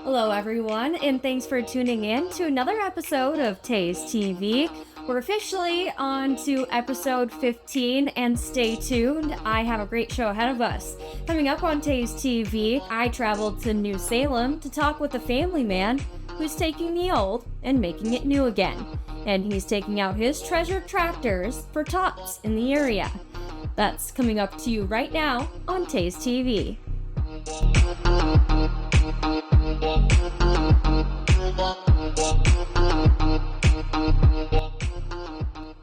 Hello everyone, and thanks for tuning in to another episode of Taze TV. We're officially on to episode 15, and stay tuned. I have a great show ahead of us. Coming up on Taze TV, I traveled to New Salem to talk with a family man who's taking the old and making it new again. And he's taking out his treasured tractors for tops in the area. That's coming up to you right now on Taze TV.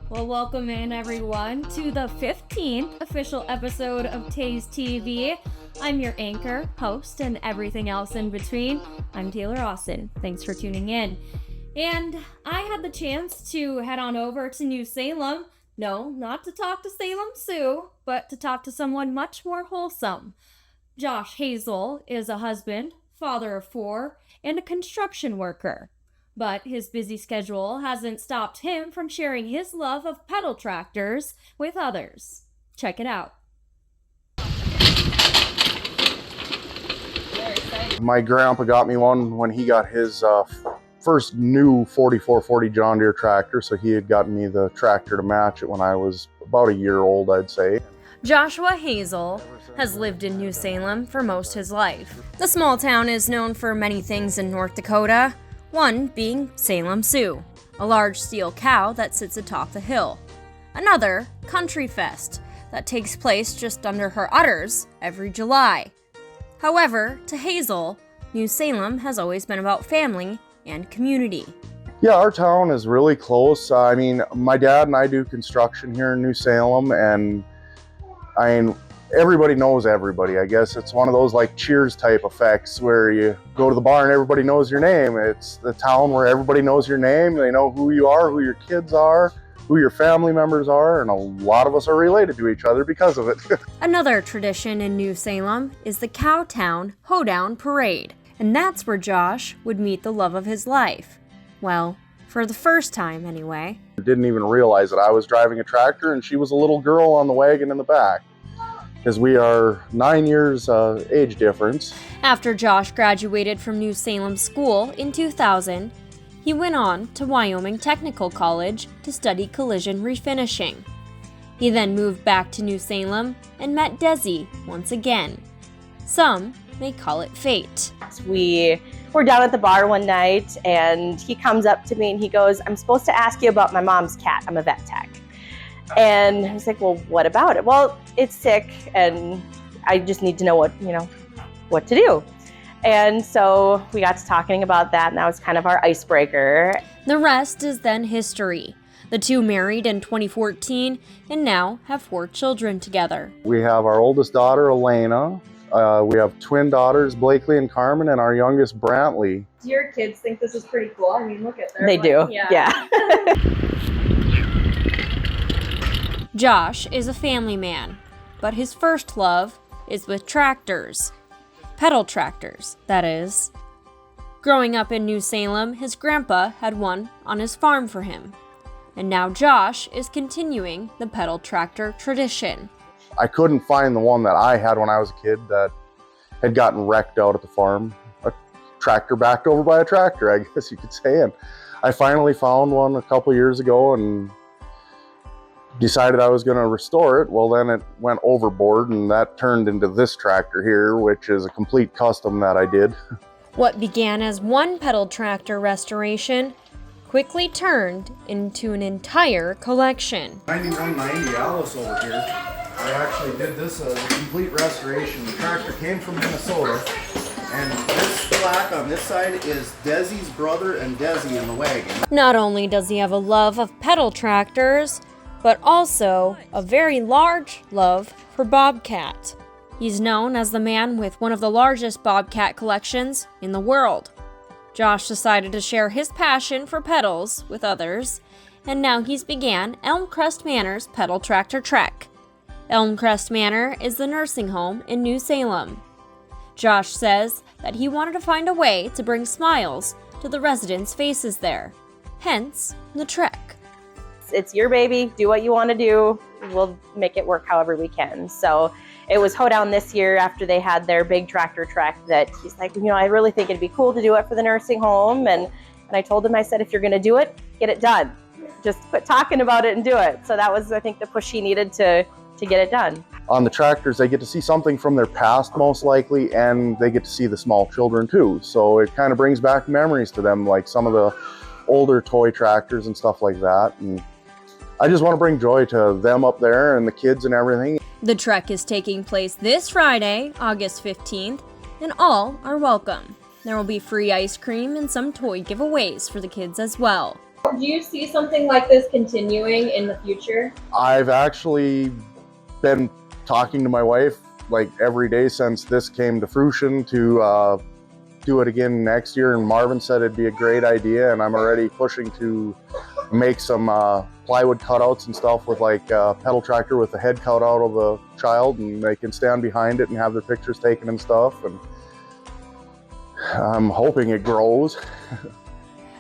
Well, welcome in everyone to the 15th official episode of Taze TV. I'm your anchor, host, and everything else in between. I'm Taylor Austin. Thanks for tuning in. And I had the chance to head on over to New Salem. No, not to talk to Salem Sue, but to talk to someone much more wholesome. Josh Hoesel is a husband, father of 4, and a construction worker. But his busy schedule hasn't stopped him from sharing his love of pedal tractors with others. Check it out. My grandpa got me one when he got his first new 4440 John Deere tractor, so he had gotten me the tractor to match it when I was about a year old, I'd say. Joshua Hoesel has lived in New Salem for most his life. The small town is known for many things in North Dakota, one being Salem Sue, a large steel cow that sits atop the hill. Another, Country Fest, that takes place just under her udders every July. However, to Hazel, New Salem has always been about family and community. Yeah, our town is really close. I mean, my dad and I do construction here in New Salem, and everybody knows everybody. I guess it's one of those like Cheers type effects where you go to the bar and everybody knows your name. It's the town where everybody knows your name. They know who you are, who your kids are, who your family members are, and a lot of us are related to each other because of it. Another tradition in New Salem is the Cowtown Hoedown Parade, and that's where Josh would meet the love of his life. Well, for the first time anyway. I didn't even realize that I was driving a tractor and she was a little girl on the wagon in the back, because we are 9 years age difference. After Josh graduated from New Salem School in 2000, he went on to Wyoming Technical College to study collision refinishing. He then moved back to New Salem and met Desi once again. Some may call it fate. We were down at the bar one night and he comes up to me and he goes, "I'm supposed to ask you about my mom's cat. I'm a vet tech." And I was like, "Well, what about it?" "Well, it's sick and I just need to know what to do." And so we got to talking about that, and that was kind of our icebreaker. The rest is then history. The two married in 2014 and now have 4 children together. We have our oldest daughter, Elena. We have twin daughters, Blakely and Carmen, and our youngest, Brantley. Do your kids think this is pretty cool? I mean, look at them. They do, yeah. Josh is a family man, but his first love is with tractors. Pedal tractors, that is. Growing up in New Salem, his grandpa had one on his farm for him. And now Josh is continuing the pedal tractor tradition. I couldn't find the one that I had when I was a kid that had gotten wrecked out at the farm. A tractor backed over by a tractor, I guess you could say. And I finally found one a couple years ago and decided I was going to restore it. Well, then it went overboard and that turned into this tractor here, which is a complete custom that I did. What began as one pedal tractor restoration quickly turned into an entire collection. 9190 Alice over here. I actually did this as a complete restoration. The tractor came from Minnesota, and this plaque on this side is Desi's brother and Desi in the wagon. Not only does he have a love of pedal tractors, but also a very large love for Bobcat. He's known as the man with one of the largest Bobcat collections in the world. Josh decided to share his passion for pedals with others, and now he's began Elm Crest Manor's Pedal Tractor Trek. Elm Crest Manor is the nursing home in New Salem. Josh says that he wanted to find a way to bring smiles to the residents' faces there, hence the trek. It's your baby, do what you want to do, we'll make it work however we can. So it was hoedown this year after they had their big tractor trek that he's like, I really think it'd be cool to do it for the nursing home. And I told him, I said, if you're going to do it, get it done. Just quit talking about it and do it. So that was, I think, the push he needed to get it done. On the tractors, they get to see something from their past most likely, and they get to see the small children too. So it kind of brings back memories to them, like some of the older toy tractors and stuff like that. And I just want to bring joy to them up there and the kids and everything. The trek is taking place this Friday, August 15th, and all are welcome. There will be free ice cream and some toy giveaways for the kids as well. Do you see something like this continuing in the future? I've actually been talking to my wife like every day since this came to fruition to do it again next year, and Marvin said it'd be a great idea, and I'm already pushing to make some plywood cutouts and stuff with like a pedal tractor with the head cut out of the child, and they can stand behind it and have their pictures taken and stuff, and I'm hoping it grows.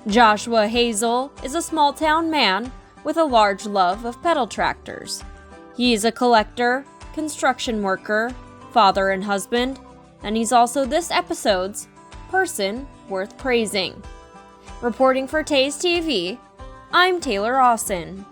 Joshua Hoesel is a small-town man with a large love of pedal tractors. He is a collector, construction worker, father and husband, and he's also this episode's person worth praising. Reporting for Taze TV, I'm Taylor Austin.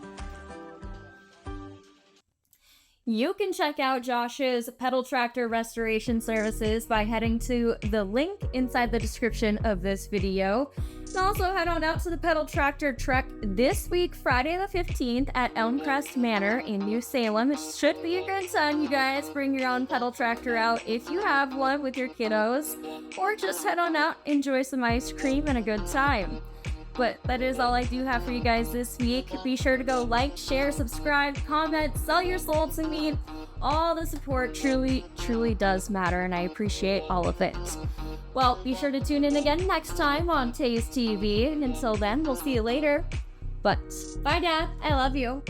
You can check out Josh's pedal tractor restoration services by heading to the link inside the description of this video. And also head on out to the pedal tractor trek this week, Friday the 15th at Crest Manor in New Salem. It should be a good time, you guys. Bring your own pedal tractor out if you have one with your kiddos, or just head on out, enjoy some ice cream and a good time. But that is all I do have for you guys this week. Be sure to go like, share, subscribe, comment, sell your soul to me. All the support truly does matter, and I appreciate all of it. Well, be sure to tune in again next time on Taze TV. And until then, we'll see you later. But bye, Dad. I love you.